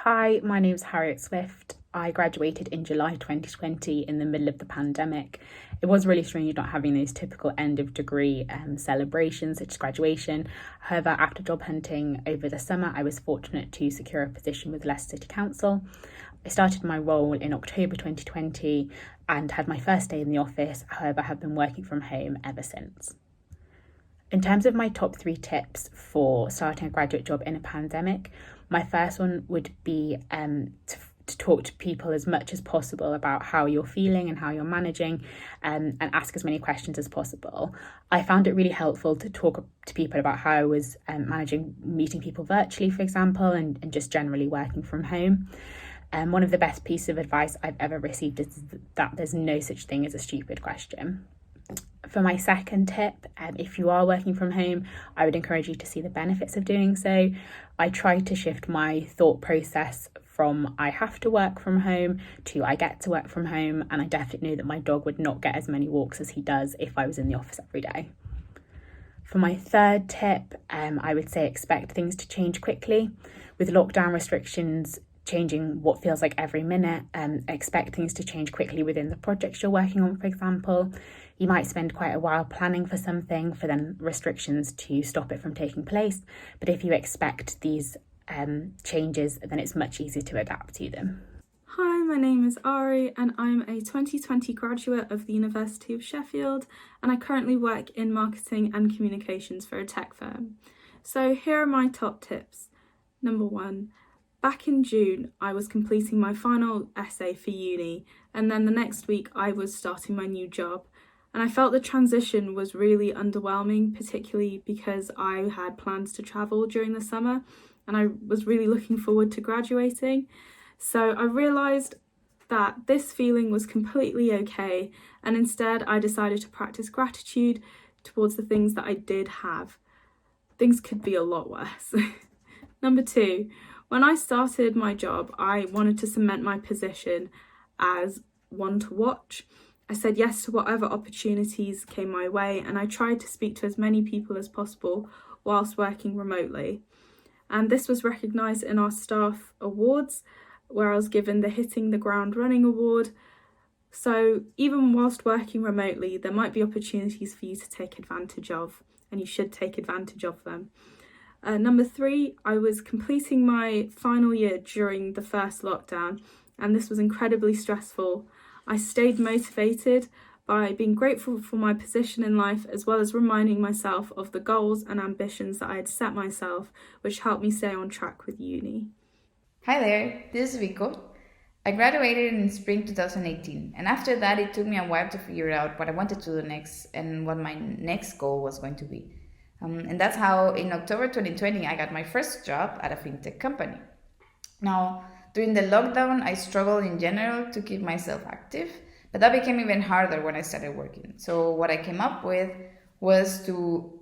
Hi, my name's Harriet Swift. I graduated in July 2020 in the middle of the pandemic. It was really strange not having those typical end of degree celebrations such as graduation. However, after job hunting over the summer, I was fortunate to secure a position with Leicester City Council. I started my role in October 2020 and had my first day in the office, however, have been working from home ever since. In terms of my top 3 tips for starting a graduate job in a pandemic, my first one would be to talk to people as much as possible about how you're feeling and how you're managing, and ask as many questions as possible. I found it really helpful to talk to people about how I was managing meeting people virtually, for example, and just generally working from home. One of the best pieces of advice I've ever received is that there's no such thing as a stupid question. For my second tip, if you are working from home, I would encourage you to see the benefits of doing so. I try to shift my thought process from I have to work from home to I get to work from home, and I definitely know that my dog would not get as many walks as he does if I was in the office every day. For my third tip, I would say expect things to change quickly. With lockdown restrictions changing what feels like every minute, expect things to change quickly within the projects you're working on, for example. You might spend quite a while planning for something for then restrictions to stop it from taking place. But if you expect these changes, then it's much easier to adapt to them. Hi, my name is Ari and I'm a 2020 graduate of the University of Sheffield, and I currently work in marketing and communications for a tech firm. So here are my top tips. Number 1, back in June, I was completing my final essay for uni, and then the next week I was starting my new job. And I felt the transition was really underwhelming, particularly because I had plans to travel during the summer and I was really looking forward to graduating. So I realised that this feeling was completely okay, and instead I decided to practice gratitude towards the things that I did have. Things could be a lot worse. Number 2, when I started my job, I wanted to cement my position as one to watch. I said yes to whatever opportunities came my way, and I tried to speak to as many people as possible whilst working remotely. And this was recognised in our staff awards, where I was given the Hitting the Ground Running Award. So even whilst working remotely, there might be opportunities for you to take advantage of, and you should take advantage of them. Number 3, I was completing my final year during the first lockdown, and this was incredibly stressful. I stayed motivated by being grateful for my position in life, as well as reminding myself of the goals and ambitions that I had set myself, which helped me stay on track with uni. Hi there, this is Rico. I graduated in spring 2018, and after that it took me a while to figure out what I wanted to do next and what my next goal was going to be. And that's how in October 2020 I got my first job at a fintech company. Now, during the lockdown, I struggled in general to keep myself active, but that became even harder when I started working. So what I came up with was to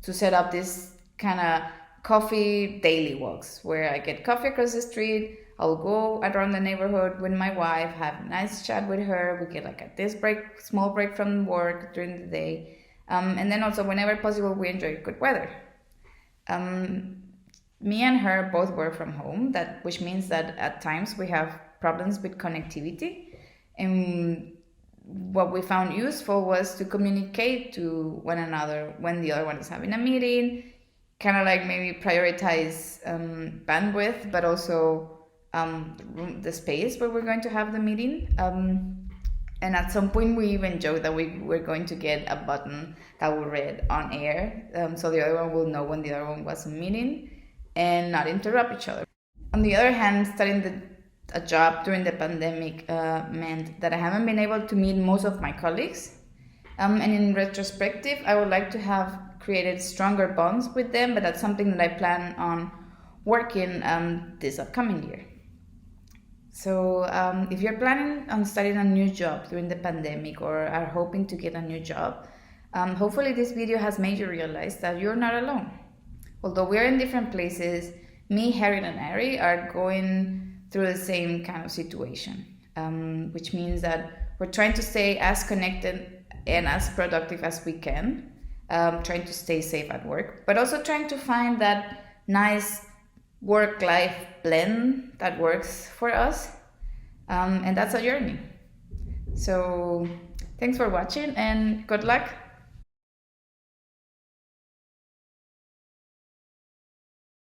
set up this kind of coffee daily walks, where I get coffee across the street. I'll go around the neighborhood with my wife, have a nice chat with her. We get like this small break from work during the day, and then also whenever possible, we enjoy good weather. Me and her both work from home, which means that at times we have problems with connectivity. And what we found useful was to communicate to one another when the other one is having a meeting, kind of like maybe prioritize bandwidth, but also the space where we're going to have the meeting. And at some point we even joked that we're going to get a button that will read on air, so the other one will know when the other one was meeting and not interrupt each other. On the other hand, starting a job during the pandemic meant that I haven't been able to meet most of my colleagues. And in retrospective, I would like to have created stronger bonds with them, but that's something that I plan on working this upcoming year. So if you're planning on starting a new job during the pandemic or are hoping to get a new job, hopefully this video has made you realize that you're not alone. Although we're in different places, me, Harriet, and Ari are going through the same kind of situation, which means that we're trying to stay as connected and as productive as we can, trying to stay safe at work, but also trying to find that nice work-life blend that works for us, and that's a journey. So thanks for watching and good luck.